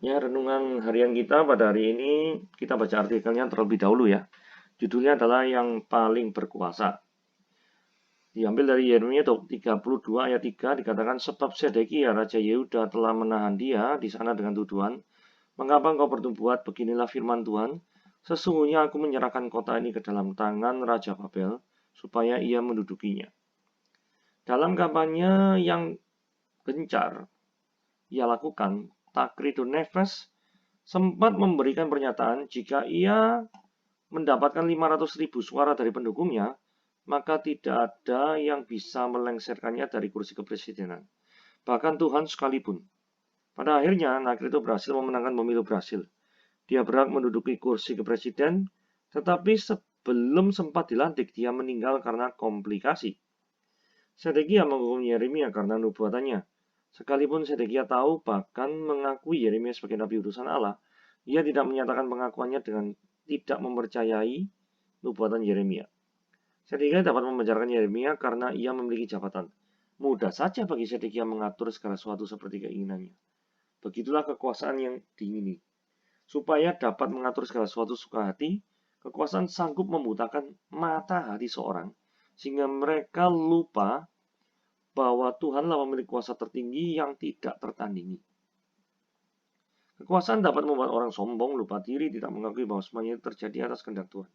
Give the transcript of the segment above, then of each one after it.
Ya, renungan harian kita pada hari ini, kita baca artikelnya terlebih dahulu ya. Judulnya adalah Yang Paling Berkuasa. Diambil dari Yeremia 32 ayat 3 dikatakan, sebab Sedekia Raja Yehuda telah menahan dia di sana dengan tuduhan, mengapa engkau berbuat beginilah firman Tuhan, sesungguhnya aku menyerahkan kota ini ke dalam tangan Raja Babel, supaya ia mendudukinya. Dalam kampanye yang gencar ia lakukan, Takridunefres sempat memberikan pernyataan jika ia mendapatkan 500.000 suara dari pendukungnya, maka tidak ada yang bisa melengsarkannya dari kursi kepresidenan. Bahkan Tuhan sekalipun. Pada akhirnya, Nakrito berhasil memenangkan pemilu Brasil. Dia berhak menduduki kursi kepresiden, tetapi sebelum sempat dilantik, dia meninggal karena komplikasi. Sedekia menghukum Yeremia karena nubuatannya. Sekalipun Sedekia tahu bahkan mengakui Yeremia sebagai nabi utusan Allah, ia tidak menyatakan pengakuannya dengan tidak mempercayai nubuatan Yeremia. Sedekia dapat memenjarakan Yeremia karena ia memiliki jabatan. Mudah saja bagi Sedekia mengatur segala sesuatu seperti keinginannya. Begitulah kekuasaan yang diingini. Supaya dapat mengatur segala sesuatu suka hati, kekuasaan sanggup membutakan mata hati seorang, sehingga mereka lupa bahwa Tuhanlah memiliki kuasa tertinggi yang tidak tertandingi. Kekuasaan dapat membuat orang sombong, lupa diri, tidak mengakui bahwa semuanya itu terjadi atas kehendak Tuhan.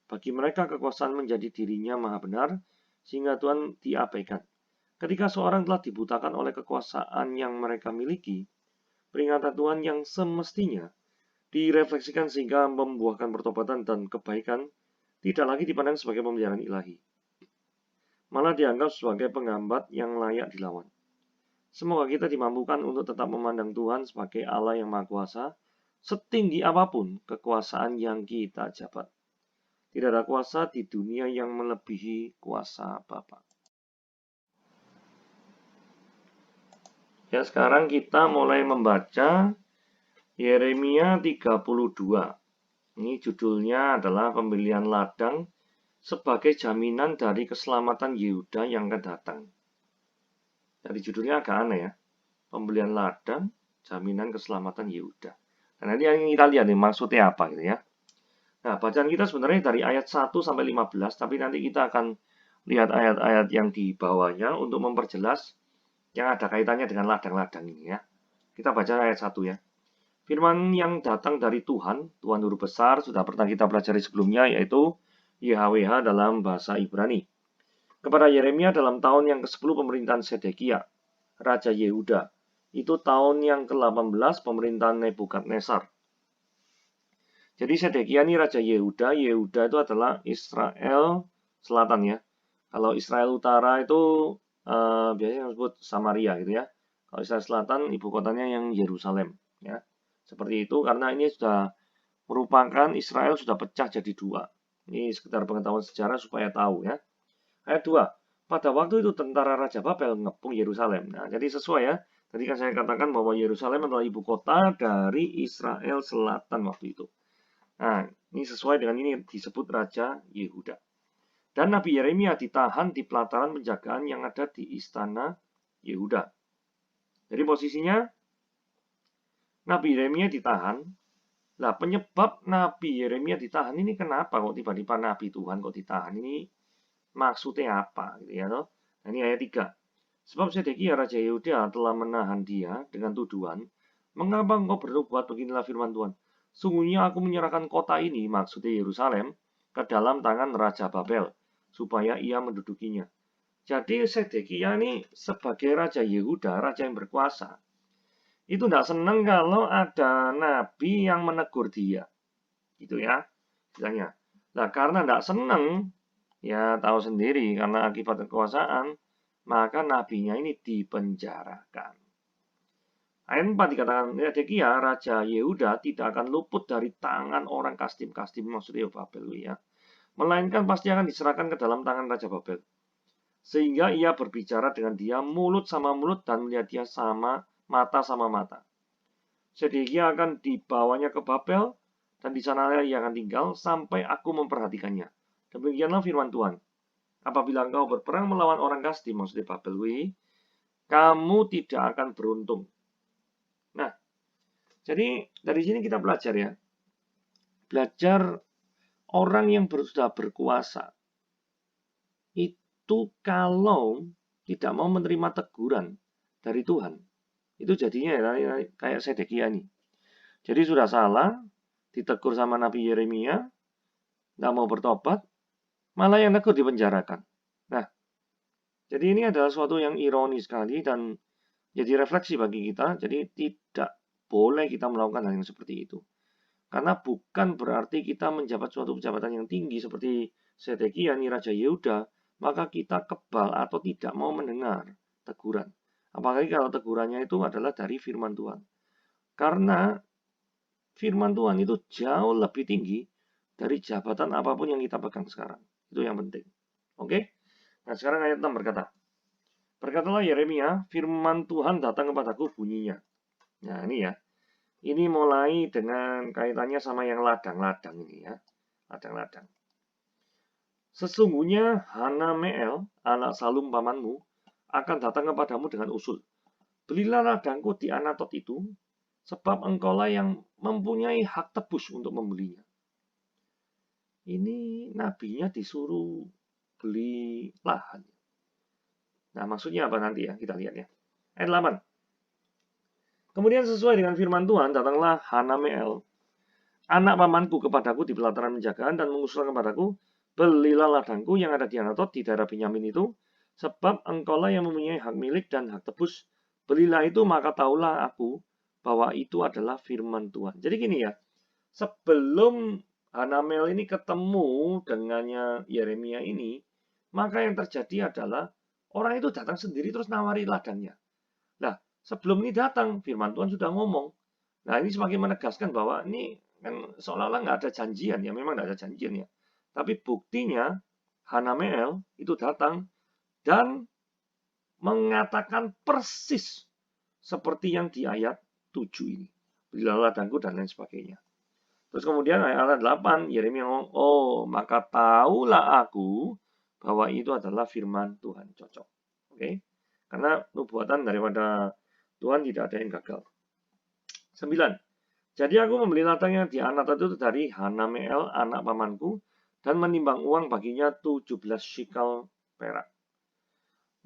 Bagi mereka, kekuasaan menjadi dirinya maha benar, sehingga Tuhan diabaikan. Ketika seorang telah dibutakan oleh kekuasaan yang mereka miliki, peringatan Tuhan yang semestinya direfleksikan sehingga membuahkan pertobatan dan kebaikan, tidak lagi dipandang sebagai pemeliharaan ilahi, malah dianggap sebagai penghambat yang layak dilawan. Semoga kita dimampukan untuk tetap memandang Tuhan sebagai Allah yang Maha Kuasa, setinggi apapun kekuasaan yang kita jabat. Tidak ada kuasa di dunia yang melebihi kuasa Bapa. Ya, sekarang kita mulai membaca Yeremia 32. Ini judulnya adalah pembelian ladang sebagai jaminan dari keselamatan Yehuda yang akan datang. Jadi judulnya agak aneh ya. Pembelian ladang, jaminan keselamatan Yehuda. Nah, nanti yang kita lihat nih maksudnya apa gitu ya. Nah, bacaan kita sebenarnya dari ayat 1 sampai 15, tapi nanti kita akan lihat ayat-ayat yang di bawahnya untuk memperjelas yang ada kaitannya dengan ladang-ladang ini ya. Kita baca ayat 1 ya. Firman yang datang dari Tuhan, Tuhan huruf besar, sudah pernah kita pelajari sebelumnya, yaitu YHWH dalam bahasa Ibrani. Kepada Yeremia dalam tahun yang ke-10 pemerintahan Sedekia, Raja Yehuda. Itu tahun yang ke-18 pemerintahan Nebukadnezar. Jadi Sedekia ini Raja Yehuda. Yehuda itu adalah Israel Selatan ya. Kalau Israel Utara itu biasanya disebut Samaria gitu ya. Kalau Israel Selatan ibu kotanya yang Yerusalem ya. Seperti itu karena ini sudah merupakan Israel sudah pecah jadi dua. Ini sekedar pengetahuan sejarah supaya tahu ya. Ayat 2. Pada waktu itu tentara Raja Babel mengepung Yerusalem. Nah, jadi sesuai ya. Tadi kan saya katakan bahwa Yerusalem adalah ibu kota dari Israel Selatan waktu itu. Nah, ini sesuai dengan ini disebut Raja Yehuda. Dan Nabi Yeremia ditahan di pelataran penjagaan yang ada di istana Yehuda. Jadi posisinya Nabi Yeremia ditahan. Nah, penyebab Nabi Yeremia ditahan ini kenapa kok tiba-tiba Nabi Tuhan kok ditahan ini maksudnya apa gitu ya toh? Nah, ini ayat 3. Sebab Sedekia Raja Yehuda telah menahan dia dengan tuduhan, mengapa engkau berbuat beginilah firman Tuhan? Sungguhnya aku menyerahkan kota ini, maksudnya Yerusalem, ke dalam tangan Raja Babel, supaya ia mendudukinya. Jadi Sedekia ini sebagai Raja Yehuda, Raja yang berkuasa, itu tidak senang kalau ada nabi yang menegur dia. Gitu ya, bilangnya. Nah, karena tidak senang, ya tahu sendiri, karena akibat kekuasaan, maka nabinya ini dipenjarakan. Ayat 4 dikatakan, Sedekia, Raja Yehuda tidak akan luput dari tangan orang Kasdim maksudnya Babel ya. Melainkan pasti akan diserahkan ke dalam tangan Raja Babel. Sehingga ia berbicara dengan dia mulut sama mulut dan melihat dia sama mata. Sedekia akan dibawanya ke Babel dan di sana ia akan tinggal sampai aku memperhatikannya. Demikianlah firman Tuhan. Apabila engkau berperang melawan orang Kasdim, maksudnya Babel, kamu tidak akan beruntung. Nah, Jadi dari sini kita belajar ya. Belajar orang yang sudah berkuasa itu kalau tidak mau menerima teguran dari Tuhan, itu jadinya ya, kayak Sedekia ini. Jadi sudah salah, ditegur sama Nabi Yeremia, nggak mau bertobat, malah yang negur dipenjarakan. Nah, jadi ini adalah suatu yang ironis sekali dan jadi refleksi bagi kita. Jadi tidak boleh kita melakukan hal yang seperti itu. Karena bukan berarti kita menjabat suatu jabatan yang tinggi seperti Sedekia, ini Raja Yehuda, maka kita kebal atau tidak mau mendengar teguran. Apalagi kalau tegurannya itu adalah dari firman Tuhan. Karena firman Tuhan itu jauh lebih tinggi dari jabatan apapun yang kita pegang sekarang. Itu yang penting. Oke? Nah, sekarang ayat 6 berkata, berkatalah Yeremia, firman Tuhan datang kepadaku bunyinya. Nah, ini ya. Ini mulai dengan kaitannya sama yang ladang-ladang ini ya. Ladang-ladang. Sesungguhnya Hanameel, anak Salum pamanmu, akan datang kepadamu dengan usul. Belilah ladangku di Anatot itu, sebab engkaulah yang mempunyai hak tebus untuk membelinya. Ini nabinya disuruh beli lahan. Nah, maksudnya apa nanti ya? Kita lihat ya. Ayat 8. Kemudian sesuai dengan firman Tuhan, datanglah Hanameel, anak pamanku kepadaku di pelataran penjagaan dan mengusulkan kepadaku, belilah ladangku yang ada di Anatot di daerah Benyamin itu, sebab engkaulah yang mempunyai hak milik dan hak tebus. Belilah itu, maka tahulah aku bahwa itu adalah firman Tuhan. Jadi gini ya, sebelum Hanameel ini ketemu dengannya Yeremia ini, maka yang terjadi adalah orang itu datang sendiri terus nawari ladangnya. Nah, sebelum ini datang, firman Tuhan sudah ngomong. Nah, ini semakin menegaskan bahwa ini kan seolah-olah nggak ada janjian ya, memang nggak ada janjian ya. Tapi buktinya Hanameel itu datang dan mengatakan persis seperti yang di ayat 7 ini. Belilah ladangku dan lain sebagainya. Terus kemudian ayat 8, Yeremia ngomong, oh maka tahulah aku bahwa itu adalah firman Tuhan. Cocok. Oke? Karena nubuatan daripada Tuhan tidak ada yang gagal. 9. Jadi aku membeli ladang yang di Anatot itu dari Hanameel, anak pamanku, dan menimbang uang baginya 17 shikal perak.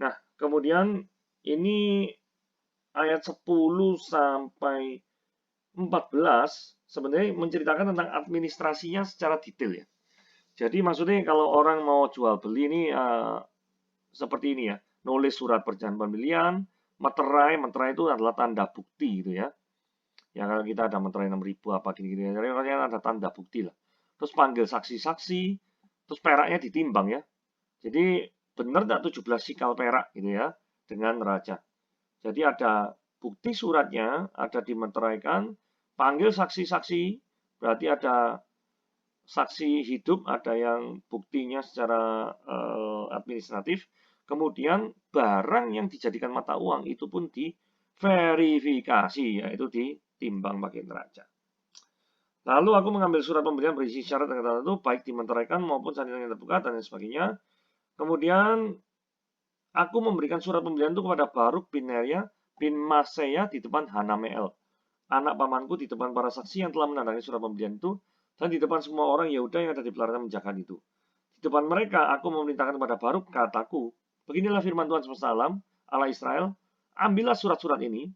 Nah, kemudian ini ayat 10 sampai 14 sebenarnya menceritakan tentang administrasinya secara detail ya. Jadi maksudnya kalau orang mau jual beli ini seperti ini ya, nulis surat perjanjian pembelian, meterai itu adalah tanda bukti gitu ya. Ya kalau kita ada meterai 6.000 apa gini-gini, jadi ada tanda bukti lah. Terus panggil saksi-saksi, terus peraknya ditimbang ya. Jadi benar nggak 17 sikal perak gitu ya dengan raja. Jadi ada bukti suratnya, ada dimeteraikan, panggil saksi-saksi, berarti ada saksi hidup, ada yang buktinya secara administratif, kemudian barang yang dijadikan mata uang itu pun diverifikasi, yaitu ditimbang pakai neraca. Lalu aku mengambil surat pembelian berisi syarat dan kata itu, baik dimeteraikan maupun salinan yang terbuka dan lain sebagainya. Kemudian aku memberikan surat pembelian itu kepada Baruk bin Neria bin Maseya di depan Hanameel, anak pamanku, di depan para saksi yang telah menandatangani surat pembelian itu, dan di depan semua orang Yehuda yang ada di pelataran penjagaan itu. Di depan mereka, aku memerintahkan kepada Baruk, kataku, beginilah firman Tuhan semesta alam, Allah Israel, ambillah surat-surat ini,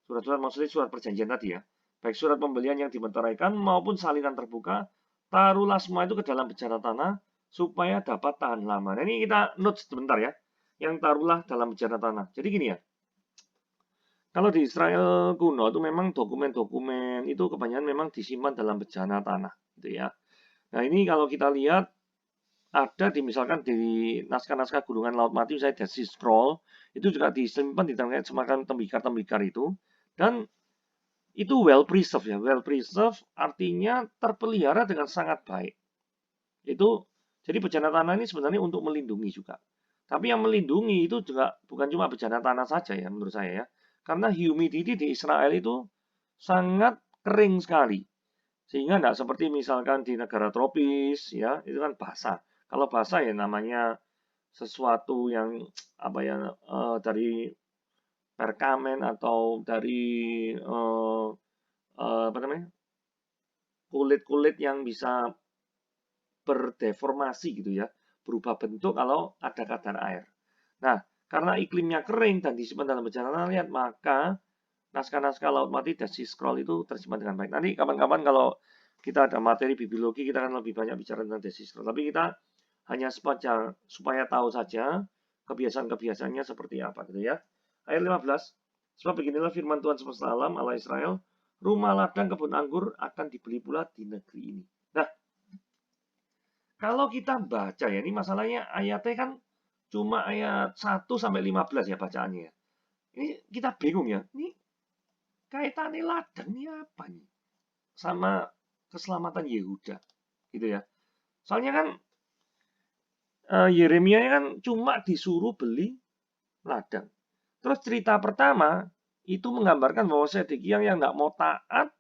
surat-surat maksudnya surat perjanjian tadi ya, baik surat pembelian yang dimeteraikan maupun salinan terbuka, taruhlah semua itu ke dalam bejana tanah, supaya dapat tahan lama. Nah, ini kita note sebentar ya, yang taruhlah dalam bejana tanah. Jadi gini ya, kalau di Israel kuno itu memang dokumen-dokumen itu kebanyakan memang disimpan dalam bejana tanah, gitu ya. Nah ini kalau kita lihat ada misalkan di naskah-naskah Gunungan Laut Mati, misalnya Dead Sea Scroll, itu juga disimpan di dalam semacam tembikar-tembikar itu, dan itu well preserved ya, well preserved artinya terpelihara dengan sangat baik. Itu jadi bejana tanah ini sebenarnya untuk melindungi juga. Tapi yang melindungi itu juga bukan cuma bejana tanah saja ya menurut saya ya. Karena humidity di Israel itu sangat kering sekali. Sehingga tidak seperti misalkan di negara tropis ya, itu kan basah. Kalau basah ya namanya sesuatu yang apa ya dari perkamen atau dari kulit-kulit yang bisa berdeformasi gitu ya, berubah bentuk kalau ada kadar air. Nah, karena iklimnya kering dan disimpan dalam bencana liat, maka naskah-naskah Laut Mati dan Sea Scroll itu tersimpan dengan baik. Nanti kapan-kapan kalau kita ada materi bibliologi, kita akan lebih banyak bicara tentang Dead Sea Scroll. Tapi kita hanya supaya tahu saja kebiasaan-kebiasaannya seperti apa gitu ya. Ayat 15. Sebab beginilah firman Tuhan semesta alam Allah Israel, rumah ladang kebun anggur akan dibeli pula di negeri ini. Nah, kalau kita baca ya, ini masalahnya ayatnya kan cuma ayat 1 sampai 15 ya bacaannya. Ini kita bingung ya. Ini kaitannya ladang ini apa nih? Sama keselamatan Yehuda. Gitu ya. Soalnya kan Yeremia kan cuma disuruh beli ladang. Terus cerita pertama itu menggambarkan bahwa Sedekia yang nggak mau taat,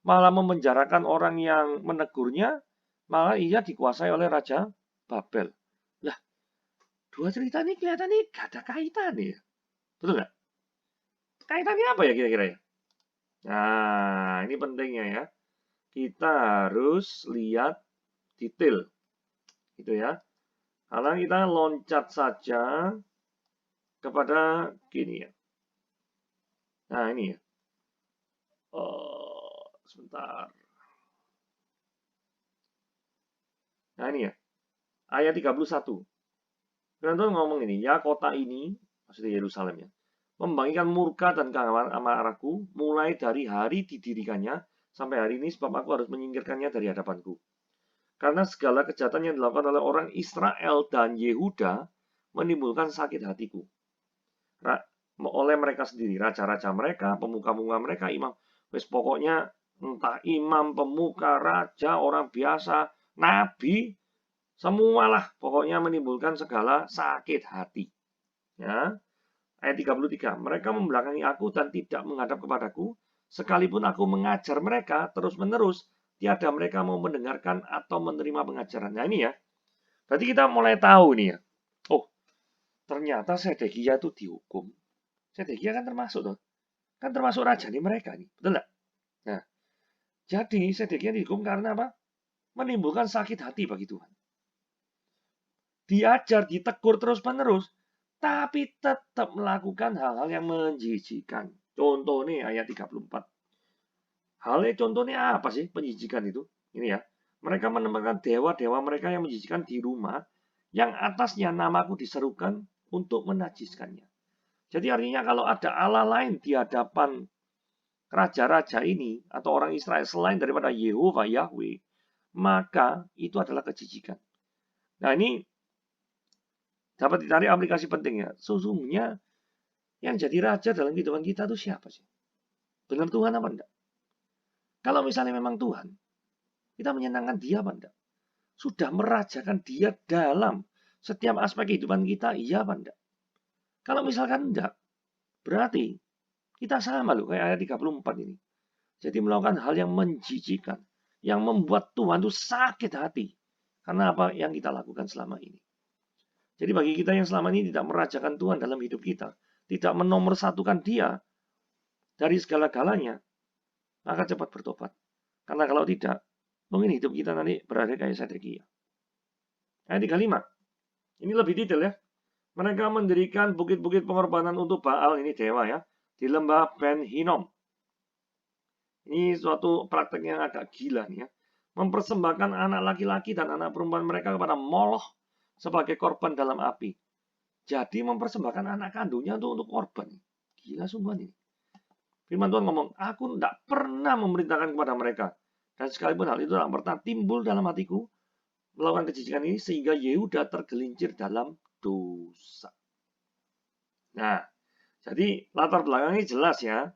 malah memenjarakan orang yang menegurnya, malah ia dikuasai oleh Raja Babel. Lah, dua cerita ini kelihatannya gak ada kaitan ya. Betul nggak? Kaitannya apa ya kira-kira ya? Nah, ini pentingnya ya. Kita harus lihat detail. Gitu ya. Karena kita loncat saja kepada gini ya. Nah, ini ya. Sebentar. Nah, ini ya. Ayat 31. Tuhan ngomong ini, ya kota ini, maksudnya Yerusalem ya, membagikan murka dan keamarahku mulai dari hari didirikannya sampai hari ini sebab aku harus menyingkirkannya dari hadapanku. Karena segala kejahatan yang dilakukan oleh orang Israel dan Yehuda menimbulkan sakit hatiku. Oleh mereka sendiri, raja-raja mereka, pemuka-pemuka mereka, imam. Wes pokoknya entah imam, pemuka, raja, orang biasa, nabi, semualah pokoknya menimbulkan segala sakit hati. Ya. Ayat 33, mereka membelakangi aku dan tidak menghadap kepadaku, sekalipun aku mengajar mereka terus-menerus, tiada mereka mau mendengarkan atau menerima pengajaran. Nah ini ya, berarti kita mulai tahu nih ya, oh ternyata Sedekia itu dihukum. Sedekia kan termasuk tuh, kan termasuk raja nih mereka nih, betul nggak? Nah, jadi Sedekia dihukum karena apa? Menimbulkan sakit hati bagi Tuhan. Diajar, ditegur terus-menerus, tapi tetap melakukan hal-hal yang menjijikan. Contoh nih ayat 34. Halnya contohnya apa sih penjijikan itu? Ini ya. Mereka menempatkan dewa-dewa mereka yang menjijikan di rumah yang atasnya namaku diserukan untuk menajiskannya. Jadi artinya kalau ada Allah lain di hadapan raja-raja ini atau orang Israel selain daripada Yehova Yahweh, maka itu adalah kejijikan. Nah ini dapat ditarik aplikasi pentingnya. Sesungguhnya yang jadi raja dalam kehidupan kita itu siapa sih? Benar Tuhan apa enggak? Kalau misalnya memang Tuhan, kita menyenangkan dia apa enggak? Sudah merajakan dia dalam setiap aspek kehidupan kita, iya apa enggak? Kalau misalkan enggak, berarti kita sama loh kayak ayat 34 ini. Jadi melakukan hal yang menjijikan, yang membuat Tuhan itu sakit hati. Karena apa yang kita lakukan selama ini. Jadi bagi kita yang selama ini tidak merajakan Tuhan dalam hidup kita, tidak menomorsatukan dia dari segala-galanya, maka cepat bertobat. Karena kalau tidak, mungkin hidup kita nanti berada kayak Sedekia. Ayat 35. Ini lebih detail ya. Mereka mendirikan bukit-bukit pengorbanan untuk Baal, ini dewa ya, di lembah Ben Hinnom. Ini suatu praktek yang agak gila nih ya. Mempersembahkan anak laki-laki dan anak perempuan mereka kepada Moloch sebagai korban dalam api. Jadi mempersembahkan anak kandungnya untuk korban. Gila sungguh ini. Firman Tuhan ngomong, aku tidak pernah memerintahkan kepada mereka. Dan sekalipun hal itu tidak pernah timbul dalam hatiku, melakukan kejijikan ini sehingga Yehuda tergelincir dalam dosa. Nah, jadi latar belakangnya jelas ya.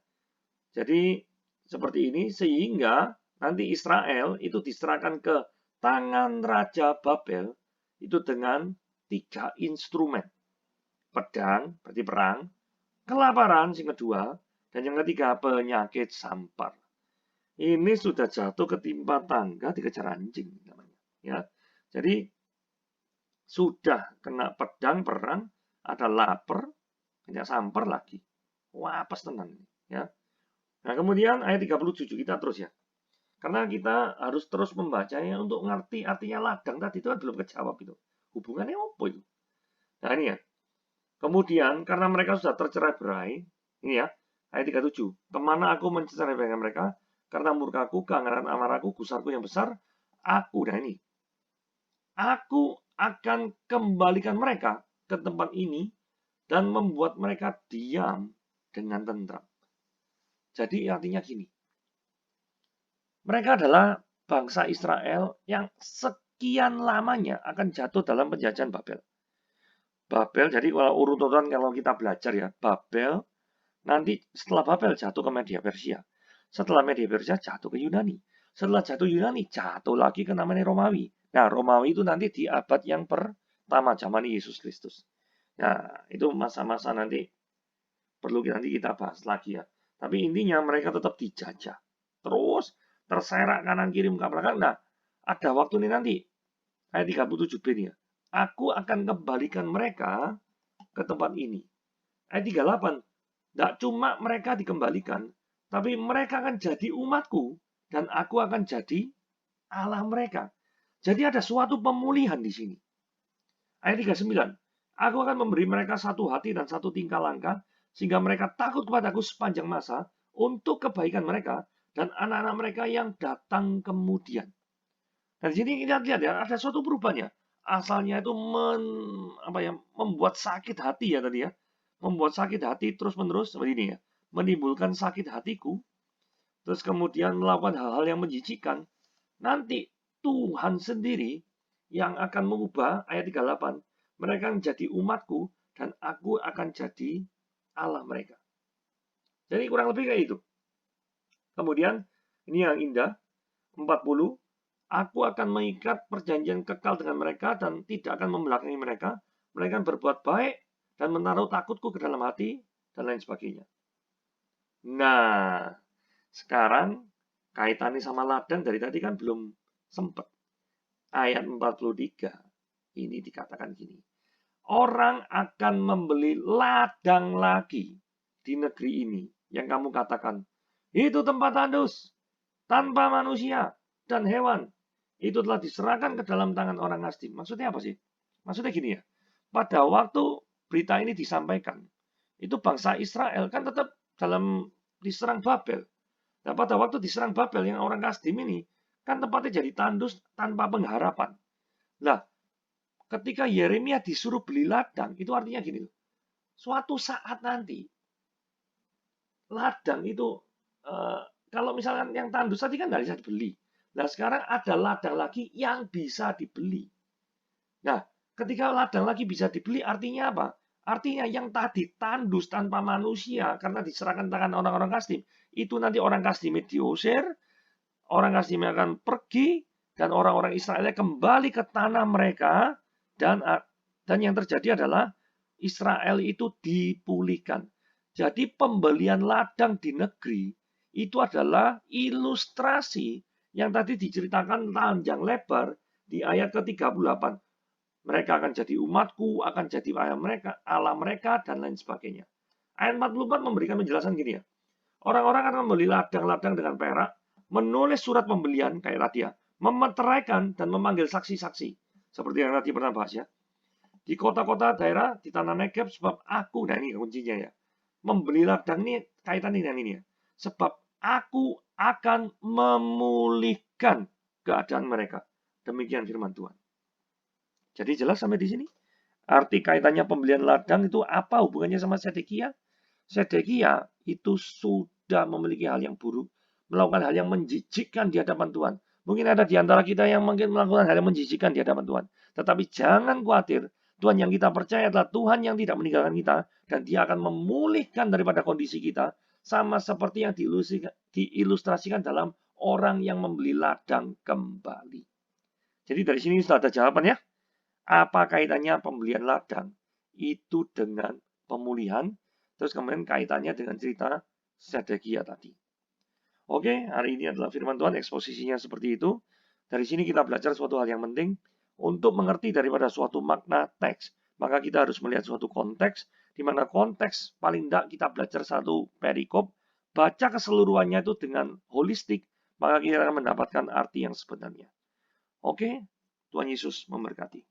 Jadi seperti ini sehingga nanti Israel itu diserahkan ke tangan Raja Babel itu dengan 3 instrumen. Pedang, berarti perang, kelaparan yang kedua, dan yang ketiga penyakit sampar. Ini sudah jatuh ketimpa tangga dikejar anjing namanya. Ya, jadi sudah kena pedang perang, ada lapar, kena sampar lagi. Wah, apes tenan ya. Nah, kemudian ayat 37 kita terus ya. Karena kita harus terus membacanya untuk ngerti artinya ladang tadi itu kan belum kejawab itu. Hubungannya apa itu? Nah, ini ya. Kemudian karena mereka sudah tercerai-berai, ini ya, ayat 37. Kemana aku mencerai-beraikan mereka? Karena murkaku, keanggaran amarahku, gusarku yang besar, aku, nah ini, aku akan kembalikan mereka ke tempat ini dan membuat mereka diam dengan tentram. Jadi artinya gini, mereka adalah bangsa Israel yang sekian lamanya akan jatuh dalam penjajahan Babel. Babel, jadi kalau urut-urutan kalau kita belajar ya, Babel, nanti setelah Babel jatuh ke Media Persia. Setelah Media Persia jatuh ke Yunani. Setelah jatuh Yunani, jatuh lagi ke namanya Romawi. Nah, Romawi itu nanti di abad yang pertama zaman Yesus Kristus. Nah, itu masa-masa nanti perlu nanti kita bahas lagi ya. Tapi intinya mereka tetap dijajah. Terus terserak kanan kiri muka belakang. Nah, ada waktu ini nanti. Ayat 37b ini ya. Aku akan kembalikan mereka ke tempat ini. Ayat 38. Tidak cuma mereka dikembalikan, tapi mereka akan jadi umatku dan aku akan jadi Allah mereka. Jadi ada suatu pemulihan di sini. Ayat 39. Aku akan memberi mereka satu hati dan satu tingkah langkah, sehingga mereka takut kepadaku sepanjang masa untuk kebaikan mereka dan anak-anak mereka yang datang kemudian. Dan di sini kita lihat ya, ada suatu perubahannya. Asalnya itu membuat sakit hati ya tadi ya. Membuat sakit hati terus-menerus seperti ini ya. Menimbulkan sakit hatiku. Terus kemudian melakukan hal-hal yang menjijikan. Nanti Tuhan sendiri yang akan mengubah ayat 38. Mereka menjadi umatku dan aku akan jadi Allah mereka. Jadi kurang lebih kayak itu. Kemudian ini yang indah. 40. Aku akan mengikat perjanjian kekal dengan mereka dan tidak akan membelakangi mereka. Mereka akan berbuat baik dan menaruh takutku ke dalam hati dan lain sebagainya. Nah, sekarang kaitannya sama ladang dari tadi kan belum sempat. Ayat 43 ini dikatakan gini. Orang akan membeli ladang lagi di negeri ini yang kamu katakan. Itu tempat tandus tanpa manusia dan hewan. Itu telah diserahkan ke dalam tangan orang Kasdim. Maksudnya apa sih? Maksudnya gini ya. Pada waktu berita ini disampaikan, itu bangsa Israel kan tetap dalam diserang Babel. Nah, pada waktu diserang Babel yang orang Kasdim ini, kan tempatnya jadi tandus tanpa pengharapan. Nah, ketika Yeremia disuruh beli ladang, itu artinya gini. Suatu saat nanti, ladang itu, kalau misalkan yang tandus tadi kan nggak bisa dibeli. Nah, sekarang ada ladang lagi yang bisa dibeli. Nah, ketika ladang lagi bisa dibeli, artinya apa? Artinya yang tadi tandus tanpa manusia, karena diserahkan tangan orang-orang Kasdim, itu nanti orang Kasdim diusir, orang Kasdim akan pergi, dan orang-orang Israel kembali ke tanah mereka, dan yang terjadi adalah Israel itu dipulihkan. Jadi pembelian ladang di negeri itu adalah ilustrasi yang tadi diceritakan panjang lebar di ayat ke-38. Mereka akan jadi umatku, akan jadi Allah mereka, dan lain sebagainya. Ayat 44 memberikan penjelasan gini ya. Orang-orang akan membeli ladang-ladang dengan perak, menulis surat pembelian kayak tadi ya, memeteraikan dan memanggil saksi-saksi. Seperti yang tadi pernah bahas ya. Di kota-kota daerah, di tanah Negeb, sebab aku, nah ini kuncinya ya. Membeli ladang ini kaitan dengan ini ya. Sebab aku akan memulihkan keadaan mereka. Demikian firman Tuhan. Jadi jelas sampai di sini. Arti kaitannya pembelian ladang itu apa hubungannya sama Sedekia? Sedekia itu sudah memiliki hal yang buruk, melakukan hal yang menjijikkan di hadapan Tuhan. Mungkin ada di antara kita yang mungkin melakukan hal yang menjijikkan di hadapan Tuhan. Tetapi jangan khawatir, Tuhan yang kita percaya adalah Tuhan yang tidak meninggalkan kita, dan Dia akan memulihkan daripada kondisi kita, sama seperti yang diilustrasikan dalam orang yang membeli ladang kembali. Jadi dari sini sudah ada jawabannya. Apa kaitannya pembelian ladang itu dengan pemulihan? Terus kemudian kaitannya dengan cerita Sedekia tadi. Oke, hari ini adalah firman Tuhan, eksposisinya seperti itu. Dari sini kita belajar suatu hal yang penting. Untuk mengerti daripada suatu makna teks, maka kita harus melihat suatu konteks, di mana konteks paling tidak kita belajar satu perikop, baca keseluruhannya itu dengan holistik, maka kita akan mendapatkan arti yang sebenarnya. Oke, Tuhan Yesus memberkati.